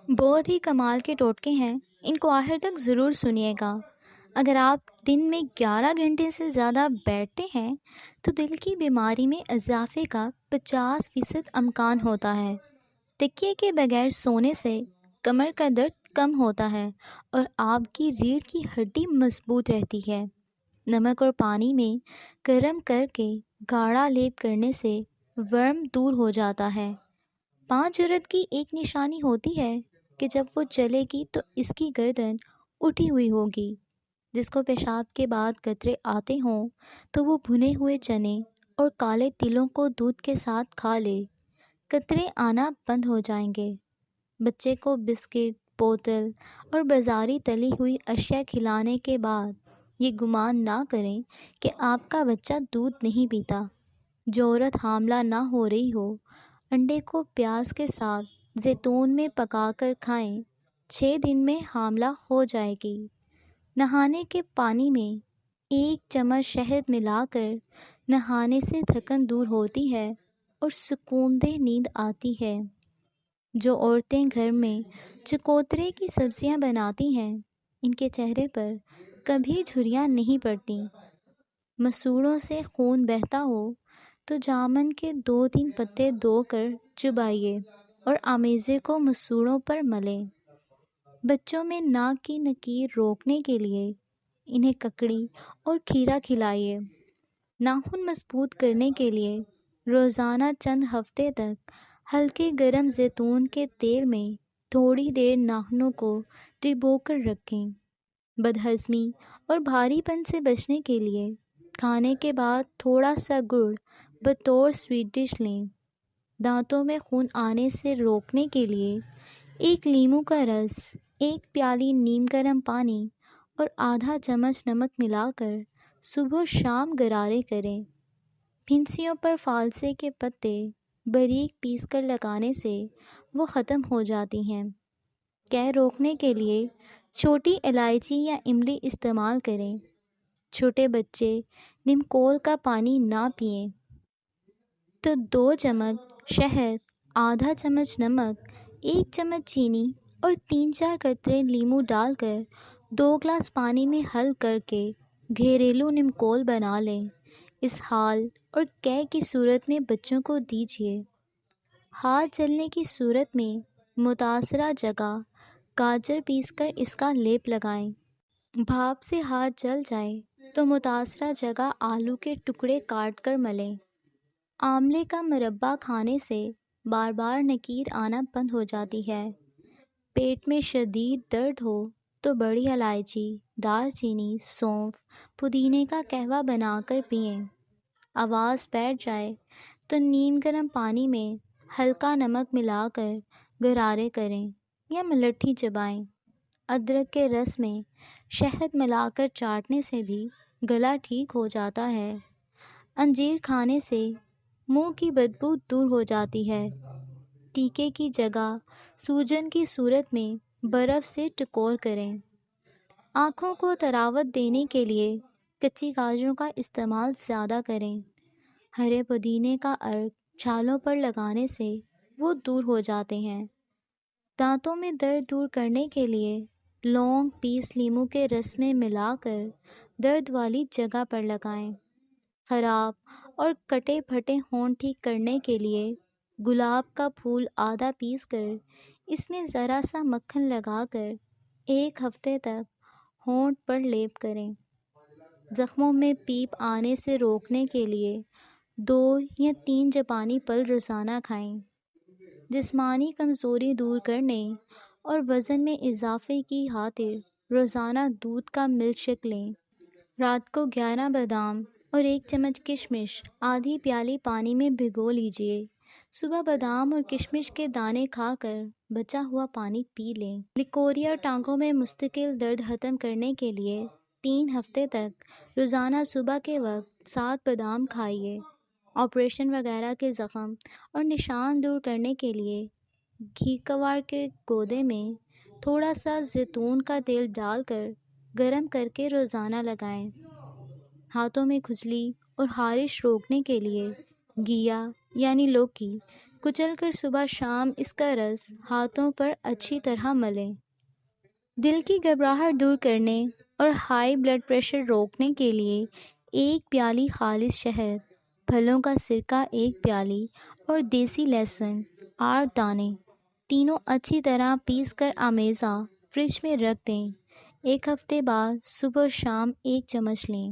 بہت ہی کمال کے ٹوٹکے ہیں، ان کو آخر تک ضرور سنیے گا۔ اگر آپ دن میں 11 گھنٹے سے زیادہ بیٹھتے ہیں تو دل کی بیماری میں اضافے کا 50% امکان ہوتا ہے۔ تکیے کے بغیر سونے سے کمر کا درد کم ہوتا ہے اور آپ کی ریڑھ کی ہڈی مضبوط رہتی ہے۔ نمک اور پانی میں گرم کر کے گاڑھا لیپ کرنے سے ورم دور ہو جاتا ہے۔ 5 عورت کی ایک نشانی ہوتی ہے کہ جب وہ چلے گی تو اس کی گردن اٹھی ہوئی ہوگی۔ جس کو پیشاب کے بعد قطرے آتے ہوں تو وہ بھنے ہوئے چنے اور کالے تلوں کو دودھ کے ساتھ کھا لے، قطرے آنا بند ہو جائیں گے۔ بچے کو بسکٹ، بوتل اور بازاری تلی ہوئی اشیاء کھلانے کے بعد یہ گمان نہ کریں کہ آپ کا بچہ دودھ نہیں پیتا۔ جو عورت حاملہ نہ ہو رہی ہو، انڈے کو پیاز کے ساتھ زیتون میں پکا کر کھائیں، 6 دن میں حاملہ ہو جائے گی۔ نہانے کے پانی میں 1 چمچ شہد ملا کر نہانے سے تھکن دور ہوتی ہے اور سکون دہ نیند آتی ہے۔ جو عورتیں گھر میں چکوترے کی سبزیاں بناتی ہیں، ان کے چہرے پر کبھی جھریاں نہیں پڑتی۔ مسوڑوں سے خون بہتا ہو تو جامن کے 2-3 پتے دھو کر چبائیے اور آمیزے کو مسوڑوں پر ملیں۔ بچوں میں ناک کی نکیر روکنے کے لیے انہیں ککڑی اور کھیرا کھلائیے۔ ناخن مضبوط کرنے کے لیے روزانہ چند ہفتے تک ہلکے گرم زیتون کے تیل میں تھوڑی دیر ناخنوں کو ڈبو کر رکھیں۔ بدہضمی اور بھاری پن سے بچنے کے لیے کھانے کے بعد تھوڑا سا گڑ بطور سویٹ ڈش لیں۔ دانتوں میں خون آنے سے روکنے کے لیے 1 لیموں کا رس، 1 پیالی نیم گرم پانی اور آدھا چمچ نمک ملا کر صبح و شام غرارے کریں۔ پھنسیوں پر فالسے کے پتے باریک پیس کر لگانے سے وہ ختم ہو جاتی ہیں۔ قے روکنے کے لیے چھوٹی الائچی یا املی استعمال کریں۔ چھوٹے بچے نمکول کا پانی نہ پئیں تو 2 چمچ شہد، آدھا چمچ نمک، 1 چمچ چینی اور 3-4 قطرے لیموں ڈال کر 2 گلاس پانی میں حل کر کے گھریلو نمکول بنا لیں۔ اسہال اور قے کی صورت میں بچوں کو دیجیے۔ ہاتھ جلنے کی صورت میں متاثرہ جگہ گاجر پیس کر اس کا لیپ لگائیں۔ بھاپ سے ہاتھ جل جائے تو متاثرہ جگہ آلو کے ٹکڑے کاٹ کر ملیں۔ آملے کا مربع کھانے سے بار بار نکیر آنا بند ہو جاتی ہے۔ پیٹ میں شدید درد ہو تو بڑی الائچی، دال چینی، سونف، پودینے کا قہوہ بنا کر پئیں۔ آواز بیٹھ جائے تو نیم گرم پانی میں ہلکا نمک ملا کر غرارے کریں یا ملٹھی چبائیں۔ ادرک کے رس میں شہد ملا کر چاٹنے سے بھی گلا ٹھیک ہو جاتا ہے۔ انجیر کھانے سے منہ کی بدبو دور ہو جاتی ہے۔ ٹیکے کی جگہ سوجن کی صورت میں برف سے ٹکور کریں۔ آنکھوں کو طراوت دینے کے لیے کچی گاجروں کا استعمال زیادہ کریں۔ ہرے پودینے کا عرق چھالوں پر لگانے سے وہ دور ہو جاتے ہیں۔ دانتوں میں درد دور کرنے کے لیے لونگ پیس لیموں کے رس میں ملا کر درد والی جگہ پر لگائیں۔ خراب اور کٹے پھٹے ہونٹ ٹھیک کرنے کے لیے گلاب کا پھول آدھا پیس کر اس میں ذرا سا مکھن لگا کر 1 ہفتے تک ہونٹ پر لیپ کریں۔ زخموں میں پیپ آنے سے روکنے کے لیے 2 یا 3 جاپانی پھل روزانہ کھائیں۔ جسمانی کمزوری دور کرنے اور وزن میں اضافے کی خاطر روزانہ دودھ کا ملک شیک لیں۔ رات کو 11 بادام اور 1 چمچ کشمش آدھی پیالی پانی میں بھگو لیجیے۔ صبح بادام اور کشمش کے دانے کھا کر بچا ہوا پانی پی لیں۔ لکوری اور ٹانگوں میں مستقل درد ختم کرنے کے لیے 3 ہفتے تک روزانہ صبح کے وقت 7 بادام کھائیے۔ آپریشن وغیرہ کے زخم اور نشان دور کرنے کے لیے گھیکوار کے گودے میں تھوڑا سا زیتون کا تیل ڈال کر گرم کر کے روزانہ لگائیں۔ ہاتھوں میں کھجلی اور خارش روکنے کے لیے گھیا یعنی لوکی کچل کر صبح شام اس کا رس ہاتھوں پر اچھی طرح ملیں۔ دل کی گھبراہٹ دور کرنے اور ہائی بلڈ پریشر روکنے کے لیے 1 پیالی خالص شہد، پھلوں کا سرکہ 1 پیالی اور دیسی لہسن 8 دانے، تینوں اچھی طرح پیس کر آمیزہ فریج میں رکھ دیں۔ 1 ہفتے بعد صبح و شام 1 چمچ لیں۔